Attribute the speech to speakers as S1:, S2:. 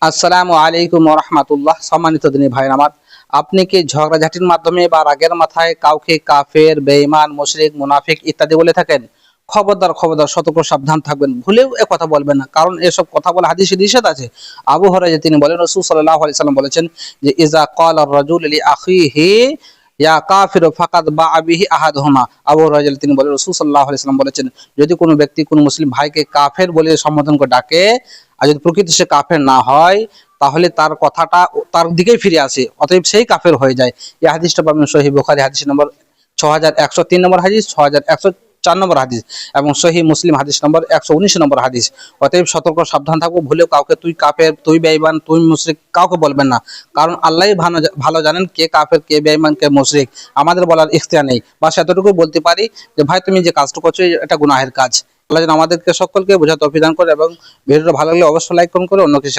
S1: আসসালামু আলাইকুম রহমাতুল্লাহ। সম্মানিত দিনী ভাইয়ের আমার, আপনি কি ঝগড়াঝাটির মাধ্যমে বা রাগের মাথায় কাউকে কাফের, বেঈমান, মুশরিক, মুনাফিক ইত্যাদি বলে থাকেন? খবরদার খবরদার, সতর্ক সাবধান থাকবেন, ভুলেও এ কথা বলবেন না, কারণ এসব কথা বলে হাদিসে নিষেধ আছে। আবু হুরায়রা তিনি বলেন, রাসূল সাল্লাল্লাহু আলাইহি সাল্লাম বলেছেন যে ইজা ক্বালা আর-রাজুলু লি আখিহি ইয়া কাফিরু ফাকাদ বাআ বিহি আহাদুহুমা। আবু হুরায়রা তিনি বলেন, রাসূল সাল্লাল্লাহু আলাইহি সাল্লাম বলেছেন, যদি কোনো ব্যক্তি কোনো মুসলিম ভাইকে কাফের বলে সম্বোধন করে ডাকে, আর যদি প্রকৃত সে কাফের না হয়, তাহলে তার কথাটা তার দিকেই ফিরে আসে, অতএব সেই কাফের হয়ে যায়। এই হাদিসটা পাবেন সহিহ বুখারী হাদিস নম্বর 6103 নম্বর হাদিস, 6104 নম্বর হাদিস, এবং সহিহ মুসলিম হাদিস নম্বর 119 নম্বর হাদিস। অতএব সতর্ক সাবধান থাকবো, ভুলেও কাউকে তুই কাফের, তুই বেঈমান, তুই মুশরিক কাউকে বলবেন না, কারণ আল্লাহই ভালো জানেন কে কাফের, কে বেঈমান, কে মুশরিক। আমাদের বলার ইখতিয়ার নেই, বাস এতটুকুই বলতে পারি যে ভাই তুমি যে কাজটা করছো এটা গুনাহের কাজ। আল্লাহ যেন আমাদেরকে সকলকে বোঝার তৌফিক দান করে, এবং ভিডিওটা ভালো লাগলে অবশ্যই লাইক করুন, করে অন্য কিছু